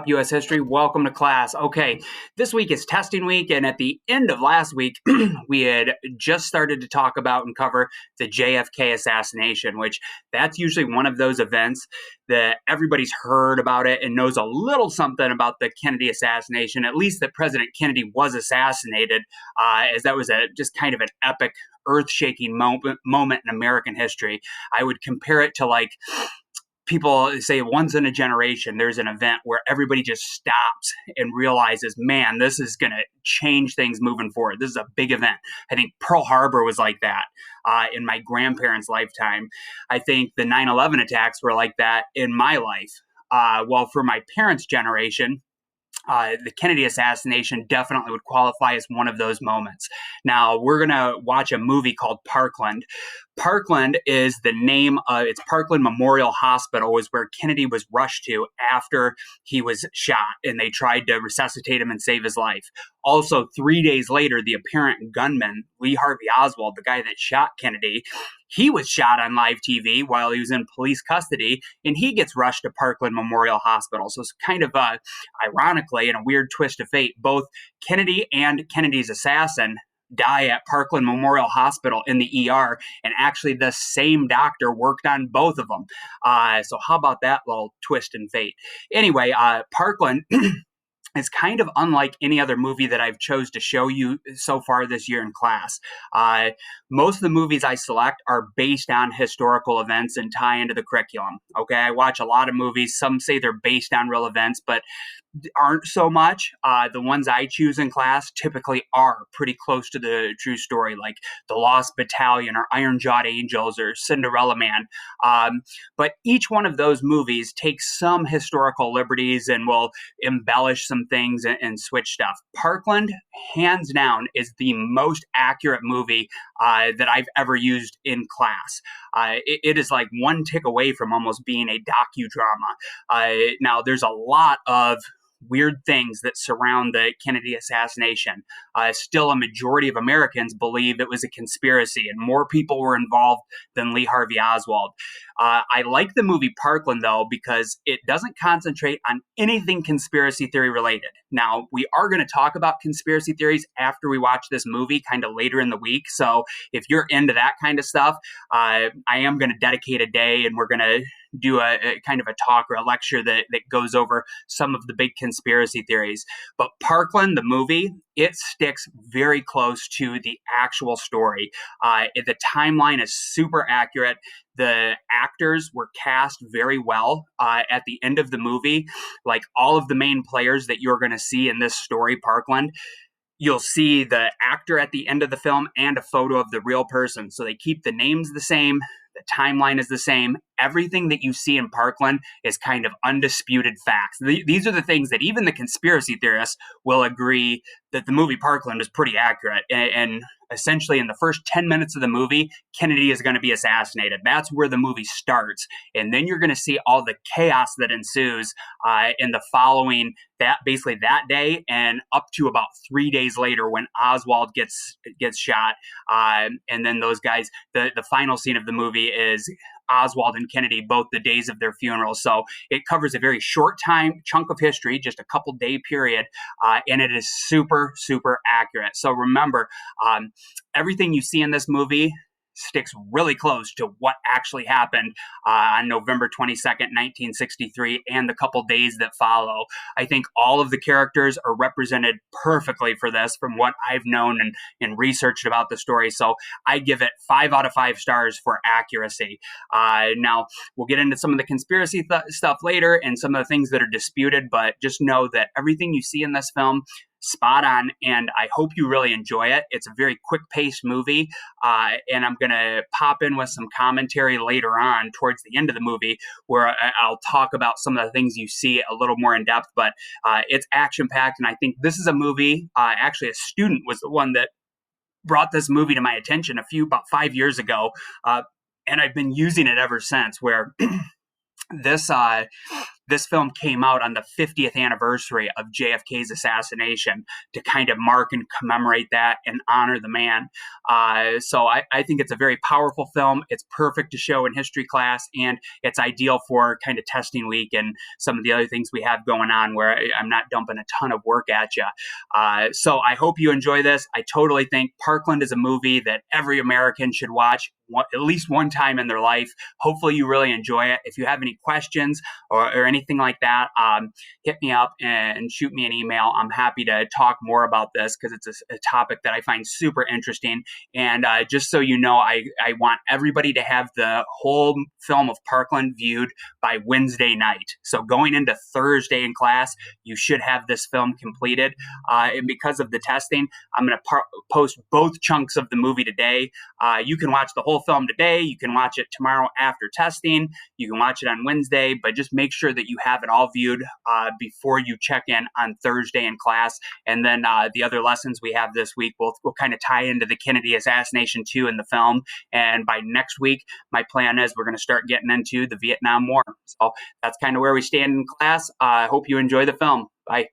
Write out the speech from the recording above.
U.S. history? Welcome to class. Okay, this week is testing week, and at the end of last week, we had just started to talk about and cover the JFK assassination, which that's usually one of those events that everybody's heard about it and knows a little something about the Kennedy assassination, at least that President Kennedy was assassinated, as that was just kind of an epic, earth-shaking moment in American history. I would compare it to like people say once in a generation, there's an event where everybody just stops and realizes, man, this is going to change things moving forward. This is a big event. I think Pearl Harbor was like that in my grandparents' lifetime. I think the 9/11 attacks were like that in my life. Well, for my parents' generation, the Kennedy assassination definitely would qualify as one of those moments. Now, we're going to watch a movie called Parkland. Parkland is the name of it's Parkland Memorial Hospital, is where Kennedy was rushed to after he was shot, and they tried to resuscitate him and save his life. Also, 3 days later, the apparent gunman, Lee Harvey Oswald, the guy that shot Kennedy, he was shot on live TV while he was in police custody, and he gets rushed to Parkland Memorial Hospital. So it's kind of ironically, in a weird twist of fate, both Kennedy and Kennedy's assassin die at Parkland Memorial Hospital in the ER, and actually the same doctor worked on both of them. So how about that little twist in fate? Anyway, Parkland is kind of unlike any other movie that I've chose to show you so far this year in class. Most of the movies I select are based on historical events and tie into the curriculum. Okay, I watch a lot of movies. Some say they're based on real events, but aren't so much. The ones I choose in class typically are pretty close to the true story, like The Lost Battalion or Iron Jawed Angels or Cinderella Man. But each one of those movies takes some historical liberties and will embellish some things and switch stuff. Parkland, hands down, is the most accurate movie that I've ever used in class. It is like one tick away from almost being a docudrama. Now, there's a lot of weird things that surround the Kennedy assassination. Still, a majority of Americans believe it was a conspiracy, and more people were involved than Lee Harvey Oswald. I like the movie Parkland, though, because it doesn't concentrate on anything conspiracy theory related. Now, we are going to talk about conspiracy theories after we watch this movie, kind of later in the week. So if you're into that kind of stuff, I am going to dedicate a day, and we're going to do a kind of a talk or a lecture that goes over some of the big conspiracy theories. But Parkland, the movie, it sticks very close to the actual story. The timeline is super accurate. The actors were cast very well at the end of the movie. Like all of the main players that you're going to see in this story, Parkland, you'll see the actor at the end of the film and a photo of the real person. So they keep the names the same. The timeline is the same. Everything that you see in Parkland is kind of undisputed facts. These are the things that even the conspiracy theorists will agree that the movie Parkland is pretty accurate. And essentially in the first 10 minutes of the movie, Kennedy is going to be assassinated. That's where the movie starts. And then you're going to see all the chaos that ensues in the following, basically that day and up to about 3 days later when Oswald gets shot. And then those guys, the final scene of the movie is Oswald and Kennedy, both the days of their funerals. So it covers a very short time chunk of history, just a couple day period, and it is super, super accurate. So remember, everything you see in this movie sticks really close to what actually happened on November 22nd, 1963, and the couple days that follow. I think all of the characters are represented perfectly for this from what I've known and researched about the story. So I give it 5 out of 5 stars for accuracy. Now, we'll get into some of the conspiracy stuff later and some of the things that are disputed, but just know that everything you see in this film, spot on, and I hope you really enjoy it. It's a very quick-paced movie, and I'm going to pop in with some commentary later on towards the end of the movie where I'll talk about some of the things you see a little more in depth, but it's action-packed, and I think this is a movie, actually a student was the one that brought this movie to my attention about 5 years ago, and I've been using it ever since, where this this film came out on the 50th anniversary of JFK's assassination to kind of mark and commemorate that and honor the man. So I think it's a very powerful film. It's perfect to show in history class, and it's ideal for kind of testing week and some of the other things we have going on where I'm not dumping a ton of work at you. So I hope you enjoy this. I totally think Parkland is a movie that every American should watch at least one time in their life. Hopefully you really enjoy it. If you have any questions or anything like that, hit me up and shoot me an email. I'm happy to talk more about this because it's a topic that I find super interesting. And just so you know, I want everybody to have the whole film of Parkland viewed by Wednesday night. So going into Thursday in class, you should have this film completed. And because of the testing, I'm going to post both chunks of the movie today. You can watch the whole film today. You can watch it tomorrow after testing. You can watch it on Wednesday, but just make sure that you have it all viewed before you check in on Thursday in class. And then the other lessons we have this week will kind of tie into the Kennedy assassination too in the film. And by next week, my plan is we're going to start getting into the Vietnam War. So that's kind of where we stand in class. I hope you enjoy the film. Bye.